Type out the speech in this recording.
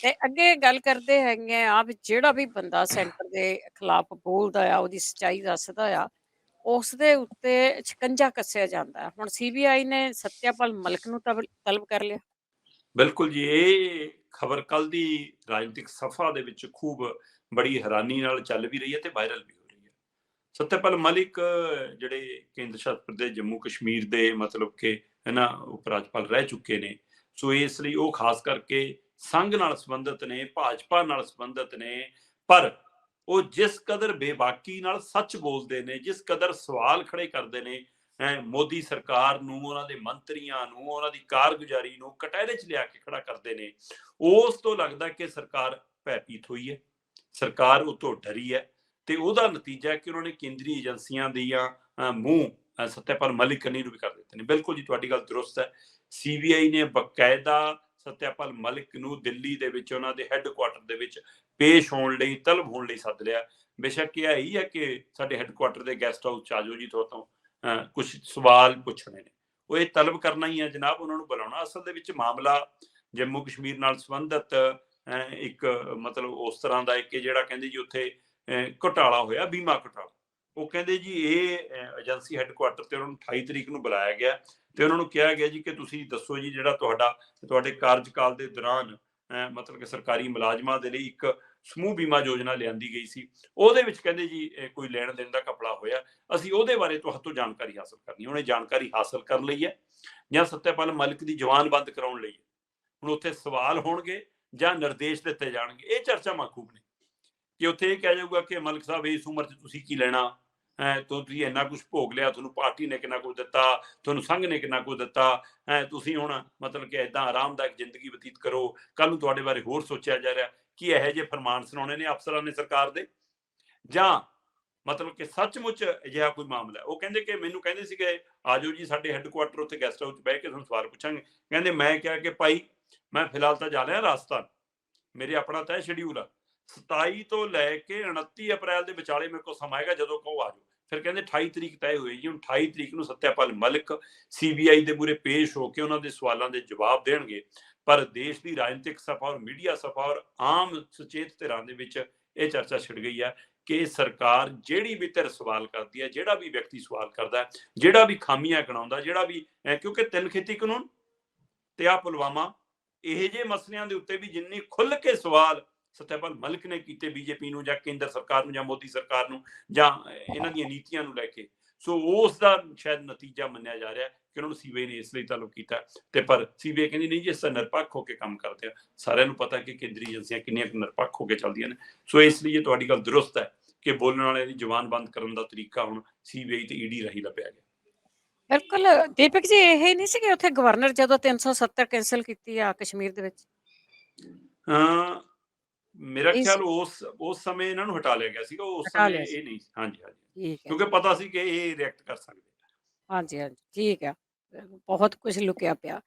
ਤੇ ਅੱਗੇ ਗੱਲ ਕਰਦੇ ਹੈਗੇ ਆ ਵੀ ਜਿਹੜਾ ਵੀ ਬੰਦਾ ਸੈਂਟਰ ਦੇ ਖਿਲਾਫ ਬੋਲਦਾ ਆ, ਉਹਦੀ ਸੱਚਾਈ ਦੱਸਦਾ ਆ, ਉਸ ਦੇ ਉੱਤੇ ਸ਼ਿਕੰਜਾ ਕੱਸਿਆ ਜਾਂਦਾ ਹੈ। ਹੁਣ ਸੀਬੀਆਈ ਨੇ ਸੱਤਿਆਪਾਲ ਮਲਿਕ ਨੂੰ ਤਲਬ ਕਰ ਲਿਆ। ਬਿਲਕੁਲ ਜੀ, ਇਹ ਖਬਰ ਕੱਲ ਦੀ ਰਾਜਨੀਤਿਕ ਸਫਾ ਦੇ ਵਿੱਚ ਖੂਬ ਬੜੀ ਹੈਰਾਨੀ ਨਾਲ ਚੱਲ ਵੀ ਰਹੀ ਹੈ ਤੇ ਵਾਇਰਲ ਵੀ ਹੋ ਰਹੀ ਹੈ। ਸੱਤਿਆਪਾਲ ਮਲਿਕ ਜਿਹੜੇ ਕੇਂਦਰ ਸ਼ਾਸਿਤ ਪ੍ਰਦੇਸ਼ ਜੰਮੂ ਕਸ਼ਮੀਰ ਦੇ ਮਤਲਬ ਕਿ ਉਪ ਰਾਜਪਾਲ ਰਹਿ ਚੁੱਕੇ ਨੇ, ਸੋ ਇਸ ਲਈ ਉਹ ਖਾਸ ਕਰਕੇ ਸੰਘ ਨਾਲ ਸੰਬੰਧਿਤ ਨੇ, ਭਾਜਪਾ ਨਾਲ ਸੰਬੰਧਿਤ ਨੇ। ਪਰ ਉਹ ਜਿਸ ਕਦਰ ਬੇਬਾਕੀ ਨਾਲ ਸੱਚ ਬੋਲਦੇ ਨੇ, ਜਿਸ ਕਦਰ ਸਵਾਲ ਖੜੇ ਕਰਦੇ ਨੇ ਮੋਦੀ ਸਰਕਾਰ ਨੂੰ, ਉਹਨਾਂ ਦੇ ਮੰਤਰੀਆਂ ਨੂੰ, ਉਹਨਾਂ ਦੀ ਕਾਰਗੁਜ਼ਾਰੀ ਨੂੰ ਕਟਹਿਰੇ 'ਚ ਲਿਆ ਕੇ ਖੜਾ ਕਰਦੇ ਨੇ, ਉਸ ਤੋਂ ਲੱਗਦਾ ਕਿ ਸਰਕਾਰ ਭੈਭੀਤ ਹੋਈ ਹੈ, ਸਰਕਾਰ ਉਹ ਤੋਂ ਡਰੀ ਹੈ। ਤੇ ਉਹਦਾ ਨਤੀਜਾ ਹੈ ਕਿ ਉਹਨਾਂ ਨੇ ਕੇਂਦਰੀ ਏਜੰਸੀਆਂ ਦੀਆਂ ਮੂੰਹ ਸੱਤਿਆਪਾਲ ਮਲਿਕ ਕੰਨੀ ਨੂੰ ਵੀ ਕਰ ਦਿੱਤੇ ਨੇ। ਬਿਲਕੁਲ ਜੀ, ਤੁਹਾਡੀ ਗੱਲ ਦਰੁਸਤ ਹੈ। ਸੀਬੀਆਈ ਨੇ ਬਕਾਇਦਾ ਸੱਤਿਆਪਾਲ ਮਲਿਕ ਨੂੰ ਦਿੱਲੀ ਦੇ ਵਿੱਚ ਉਹਨਾਂ ਦੇ ਹੈੱਡਕੁਆਟਰ ਦੇ ਵਿੱਚ ਪੇਸ਼ ਹੋਣ ਲਈ, ਤਲਬ ਹੋਣ ਲਈ ਸੱਦ ਲਿਆ। ਬੇਸ਼ੱਕ ਇਹ ਹੀ ਹੈ ਕਿ ਸਾਡੇ ਹੈੱਡਕੁਆਟਰ ਦੇ ਗੈਸਟ ਹਾਊਸ 'ਚ ਆ ਜਾਓ ਜੀ, ਤੋਂ ਕੁਝ ਸਵਾਲ ਪੁੱਛਣੇ ਨੇ, ਉਹ ਇਹ ਤਲਬ ਕਰਨਾ ਹੀ ਹੈ ਜਨਾਬ, ਉਹਨਾਂ ਨੂੰ ਬੁਲਾਉਣਾ। ਅਸਲ ਦੇ ਵਿੱਚ ਮਾਮਲਾ ਜੰਮੂ ਕਸ਼ਮੀਰ ਨਾਲ ਸੰਬੰਧਿਤ ਇੱਕ ਮਤਲਬ ਉਸ ਤਰ੍ਹਾਂ ਦਾ ਇੱਕ ਜਿਹੜਾ ਕਹਿੰਦੇ ਜੀ ਉੱਥੇ ਘੁਟਾਲਾ ਹੋਇਆ, ਬੀਮਾ ਘੁਟਾਲਾ। ਉਹ ਕਹਿੰਦੇ ਜੀ ਇਹ ਏਜੰਸੀ ਹੈੱਡਕੁਆਟਰ ਤੇ ਉਹਨਾਂ ਨੂੰ 28 ਤਰੀਕ ਨੂੰ ਬੁਲਾਇਆ ਗਿਆ ਤੇ ਉਹਨਾਂ ਨੂੰ ਕਿਹਾ ਗਿਆ ਜੀ ਕਿ ਤੁਸੀਂ ਦੱਸੋ ਜੀ, ਜਿਹੜਾ ਤੁਹਾਡੇ ਕਾਰਜਕਾਲ ਦੇ ਦੌਰਾਨ ਮਤਲਬ ਕਿ ਸਰਕਾਰੀ ਮੁਲਾਜ਼ਮਾਂ ਦੇ ਲਈ ਇੱਕ ਸਮੂਹ ਬੀਮਾ ਯੋਜਨਾ ਲਿਆਂਦੀ ਗਈ ਸੀ, ਉਹਦੇ ਵਿੱਚ ਕਹਿੰਦੇ ਜੀ ਕੋਈ ਲੈਣ ਦੇਣ ਦਾ ਘਪਲਾ ਹੋਇਆ, ਅਸੀਂ ਉਹਦੇ ਬਾਰੇ ਤੁਹਾਤੋਂ ਜਾਣਕਾਰੀ ਹਾਸਲ ਕਰਨੀ। ਉਹਨੇ ਜਾਣਕਾਰੀ ਹਾਸਲ ਕਰ ਲਈ ਹੈ ਜਾਂ ਸੱਤਿਆਪਾਲ ਮਲਿਕ ਦੀ ਜ਼ੁਬਾਨ ਬੰਦ ਕਰਾਉਣ ਲਈ? ਹੁਣ ਉੱਥੇ ਸਵਾਲ ਹੋਣਗੇ ਜਾਂ ਨਿਰਦੇਸ਼ ਦਿੱਤੇ ਜਾਣਗੇ, ਇਹ ਚਰਚਾ ਮਾਖੂਬ ਨੇ। ਕਿ ਉੱਥੇ ਇਹ ਕਿਹਾ ਜਾਊਗਾ ਕਿ ਮਲਿਕ ਸਾਹਿਬ ਇਸ ਉਮਰ 'ਚ ਤੁਸੀਂ ਕੀ ਲੈਣਾ, ਤੁਸੀਂ ਇੰਨਾ ਕੁਝ ਭੋਗ ਲਿਆ, ਤੁਹਾਨੂੰ ਪਾਰਟੀ ਨੇ ਕਿੰਨਾ ਕੁਝ ਦਿੱਤਾ, ਤੁਹਾਨੂੰ ਸੰਘ ਨੇ ਕਿੰਨਾ ਕੁਝ ਦਿੱਤਾ, ਤੁਸੀਂ ਹੁਣ ਮਤਲਬ ਕਿ ਏਦਾਂ ਆਰਾਮਦਾਇਕ ਜ਼ਿੰਦਗੀ ਬਤੀਤ ਕਰੋ, ਕੱਲ ਨੂੰ ਤੁਹਾਡੇ ਬਾਰੇ ਹੋਰ ਸੋਚਿਆ ਜਾ ਰਿਹਾ। ਕੀ ਇਹੋ ਜਿਹੇ ਫਰਮਾਨ ਸੁਣਾਉਣੇ ਨੇ ਅਫਸਰਾਂ ਨੇ ਸਰਕਾਰ ਦੇ, ਜਾਂ ਮਤਲਬ ਕਿ ਸੱਚਮੁੱਚ ਅਜਿਹਾ ਕੋਈ ਮਾਮਲਾ? ਉਹ ਕਹਿੰਦੇ ਕਿ ਮੈਨੂੰ ਕਹਿੰਦੇ ਸੀਗੇ ਆ ਜਾਓ ਜੀ ਸਾਡੇ ਹੈੱਡਕੁਆਟਰ ਉੱਥੇ ਗੈਸਟ ਹਾਊਸ 'ਚ ਬਹਿ ਕੇ ਤੁਹਾਨੂੰ ਸਵਾਲ ਪੁੱਛਾਂਗੇ। ਕਹਿੰਦੇ ਮੈਂ ਕਿਹਾ ਕਿ ਭਾਈ ਮੈਂ ਫਿਲਹਾਲ ਤਾਂ ਜਾ ਰਿਹਾ ਰਾਜਸਥਾਨ, ਮੇਰੇ ਆਪਣਾ ਤੈਅ ਸ਼ਡਿਊਲ ਆ, 27 ਤੋਂ ਲੈ ਕੇ 29 ਅਪ੍ਰੈਲ ਦੇ ਵਿਚਾਲੇ ਮੇਰੇ ਕੋਲ ਸਮਾਂ ਹੈਗਾ, ਜਦੋਂ ਕਹੋ ਆ ਜਾਓ। ਫਿਰ ਕਹਿੰਦੇ 28 ਤਰੀਕ ਤੈਅ ਹੋਈ ਜੀ। ਹੁਣ 28 ਤਰੀਕ ਨੂੰ ਸੱਤਿਆਪਾਲ ਮਲਿਕ ਸੀਬੀਆਈ ਦੇ ਮੂਹਰੇ ਪੇਸ਼ ਹੋ ਕੇ ਉਹਨਾਂ ਦੇ ਸਵਾਲਾਂ ਦੇ ਜਵਾਬ ਦੇਣਗੇ। ਪਰ ਦੇਸ਼ ਦੀ ਰਾਜਨੀਤਿਕ ਸਭਾ ਔਰ ਮੀਡੀਆ ਸਭਾ ਔਰ ਆਮ ਸੁਚੇਤ ਧਿਰਾਂ ਦੇ ਵਿੱਚ ਇਹ ਚਰਚਾ ਛਿੜ ਗਈ ਹੈ ਕਿ ਸਰਕਾਰ ਜਿਹੜੀ ਵੀ ਧਿਰ ਸਵਾਲ ਕਰਦੀ ਹੈ, ਜਿਹੜਾ ਵੀ ਵਿਅਕਤੀ ਸਵਾਲ ਕਰਦਾ, ਜਿਹੜਾ ਵੀ ਖਾਮੀਆਂ ਗਿਣਾਉਂਦਾ, ਜਿਹੜਾ ਵੀ ਕਿਉਂਕਿ 3 ਖੇਤੀ ਕਾਨੂੰਨ ਤੇ ਆ ਪੁਲਵਾਮਾ, ਇਹੋ ਜਿਹੇ ਮਸਲਿਆਂ ਦੇ ਉੱਤੇ ਵੀ ਜਿੰਨੀ ਖੁੱਲ ਕੇ ਸਵਾਲ ਸੱਤਿਆਪਾਲ ਮਲਿਕ ਨੇ ਕੀਤੇ ਬੀਜੇਪੀ ਨੂੰ ਜਾਂ ਕੇਂਦਰ ਸਰਕਾਰ ਨੂੰ ਜਾਂ ਮੋਦੀ ਸਰਕਾਰ ਨੂੰ ਜਾਂ ਇਹਨਾਂ ਦੀਆਂ ਨੀਤੀਆਂ ਨੂੰ ਲੈ ਕੇ, ਸੋ ਉਸ ਦਾ ਸ਼ਾਇਦ ਨਤੀਜਾ ਮੰਨਿਆ ਜਾ ਰਿਹਾ ਕਿ ਉਹਨਾਂ ਨੂੰ ਸੀਬੀਆਈ ਨੇ ਇਸ ਲਈ ਤਲਬ ਕੀਤਾ। ਤੇ ਪਰ ਸੀਬੀਆਈ ਕਹਿੰਦੀ ਨਹੀਂ ਜੀ, ਇਸ ਤਾਂ ਨਿਰਪੱਖ ਹੋ ਕੇ ਕੰਮ ਕਰਦੇ ਆ। ਸਾਰਿਆਂ ਨੂੰ ਪਤਾ ਕਿ ਕੇਂਦਰੀ ਏਜੰਸੀਆਂ ਕਿੰਨੀਆਂ ਨਿਰਪੱਖ ਹੋ ਕੇ ਚੱਲਦੀਆਂ ਨੇ। ਸੋ ਇਸ ਲਈ ਇਹ ਤੁਹਾਡੀ ਗੱਲ ਦਰੁਸਤ ਹੈ ਕਿ ਬੋਲਣ ਵਾਲਿਆਂ ਦੀ ਜ਼ੁਬਾਨ ਬੰਦ ਕਰਨ ਦਾ ਤਰੀਕਾ ਹੁਣ ਸੀਬੀਆਈ ਤੇ ਈਡੀ ਰਾਹੀਂ ਲੱਭਿਆ ਗਿਆ। ਬਿਲਕੁਲ ਦੀਪਕ ਜੀ, ਇਹ ਨਹੀਂ ਸੀ ਕਿ ਉੱਥੇ ਗਵਰਨਰ ਜਦੋਂ 370 ਕੈਂਸਲ ਕੀਤੀ ਆ ਕਸ਼ਮੀਰ ਦੇ ਵਿੱਚ? ਮੇਰਾ ਖਿਆਲ ਉਸ ਸਮੇਂ ਇਹਨਾਂ ਨੂੰ ਹਟਾ ਲਿਆ ਗਿਆ ਸੀਗਾ, ਉਸ ਹਟਾ ਸਮੇਂ ਲਿਆ ਇਹ ਸੀ। ਨਹੀਂ। ਹਾਂਜੀ ਹਾਂਜੀ, ਠੀਕ ਹੈ ਕਿਉਂਕਿ ਪਤਾ ਸੀ ਕਿ ਇਹ ਰਿਐਕਟ ਕਰ ਸਕਦੇ। ਹਾਂਜੀ ਹਾਂਜੀ, ਠੀਕ ਹੈ। ਬਹੁਤ ਕੁਝ ਲੁਕਿਆ ਪਿਆ।